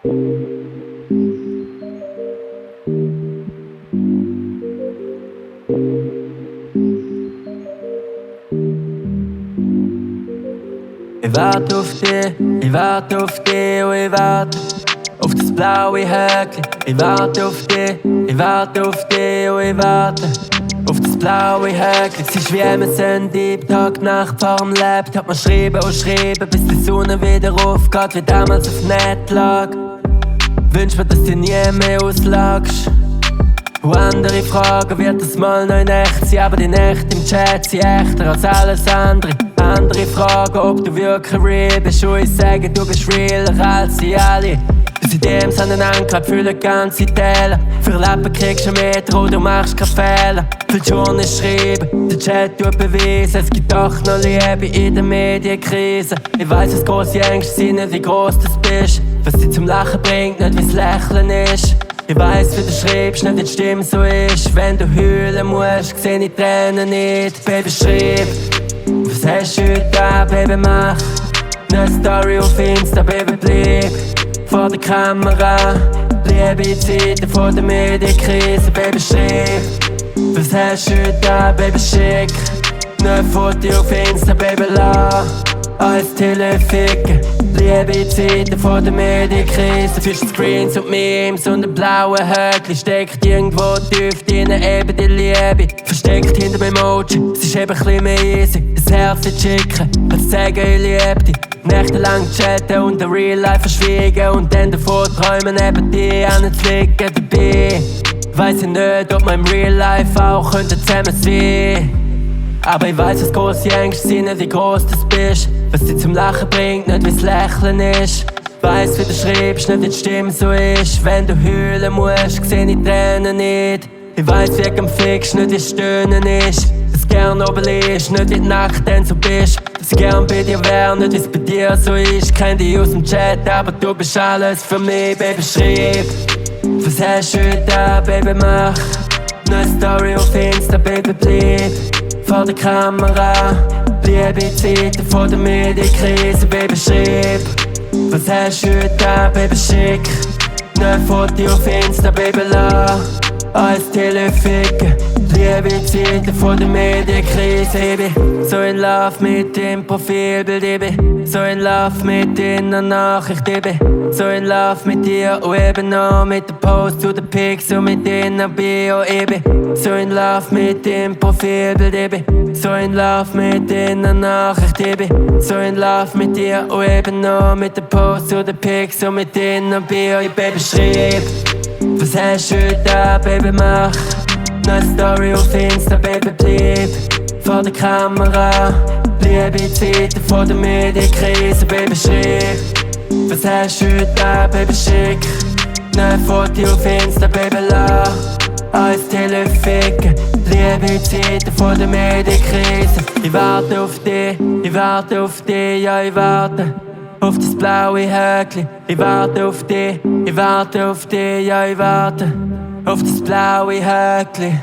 Ich warte auf dich, ich warte auf dich und ich warte auf das blaue Häkchen. Ich warte auf dich, ich warte auf dich und ich warte auf das blaue Häkchen. Es ist wie MSN Deep, Tag, Nacht, vorm Laptop. Man schreiben und schreiben, bis die Sonne wieder aufgeht, wie damals auf Net lag. Wünsch mir, dass du nie mehr auslagst. Und andere fragen, wird das mal noch in echt sein? Aber die Nächte im Chat sind echter als alles andere. Andere fragen, ob du wirklich real bist. Und ich sage, du bist realer als sie alle. Bis in dem seinen Anker füllen ganze Teile. Für Leben kriegst du mehr, du machst keine Fehler. Willst du nicht schreiben, der Chat tut beweisen. Es gibt doch noch Liebe in der Medienkrise. Ich weiss, was grosse Ängste sind, nicht wie gross du bist. Was dich zum Lachen bringt, nicht wie's Lächeln ist. Ich weiss, wie du schreibst, nicht wie die Stimme so ist. Wenn du heulen musst, seh ich Tränen nicht. Baby, schreib, was hast du heute da, Baby, mach ne Story auf Insta, Baby, bleib vor der Kamera. Liebe Zeiten vor der Medienkrise, Baby, schreib, was hast du heute da, Baby, schick ne Foto auf Insta, Baby, lass alles teleficken. Liebe Zeiten vor der Medienkrise. Für Screens und Memes und ein blauer Häkchen steckt irgendwo tief drinnen eben die Liebe. Versteckt hinter dem Emoji, es ist eben ein mehr easy. Das Herz nicht schicken, als sagen, ich liebe dich. Nächtelang chatten und der Real Life verschwiegen. Und dann davor träumen, eben die anzulegen dabei. Weiss ich nicht, ob wir im Real Life auch zusammen sein könnten. Aber ich weiss, was grosse Ängste sind, nicht wie gross du bist. Was dich zum Lachen bringt, nicht wie's Lächeln ist. Weiss, wie du schreibst, nicht wie die Stimme so ist. Wenn du heulen musst, seh ich Tränen nicht. Ich weiss, wie du fickst, nicht wie Stöhnen ist. Dass gern oben ist, nicht wie die Nacht dann so bist. Dass ich gern bei dir wär, nicht wie's bei dir so ist. Kenn dich aus dem Chat, aber du bist alles für mich, Baby, schreib. Was hast du heute da, Baby, mach ne Story auf Insta, Baby, bleib vor der Kamera. Liebe Zeiten vor der Medienkrise, Baby, schreib, was hast du heute da, Baby, schick ne Foto auf Insta, Baby, lass alles teleficken. Liebe Zeiten vor der Medienkrise, ich bin so in Love mit dem Profilbild, ich bin so in Love mit deiner Nachricht, ich bin so in Love mit dir und eben noch mit dem Post zu den Pics und mit deiner Bio, ich bin so in Love mit dem Profilbild, ich bin so in Love mit deiner Nachricht, ich bin so in Love mit dir und eben noch mit dem Post zu den Pics und mit deiner Bio, ich Baby, schreib, was hast du heute da, Baby, mach ne Story auf Insta, Baby, bleib vor der Kamera. Liebe Zeiten vor der Medienkrise, Baby, schreib, was hast du heute da, Baby, schick ne Foto auf Insta, Baby, lass alles teleficken. Liebe Zeiten vor der Medienkrise. Ich warte auf dich, ich warte auf dich, ja, ich warte auf das blaue Häkchen. Ich warte auf dich, ich warte auf dich, ja, ich warte auf das blaue Häkchen.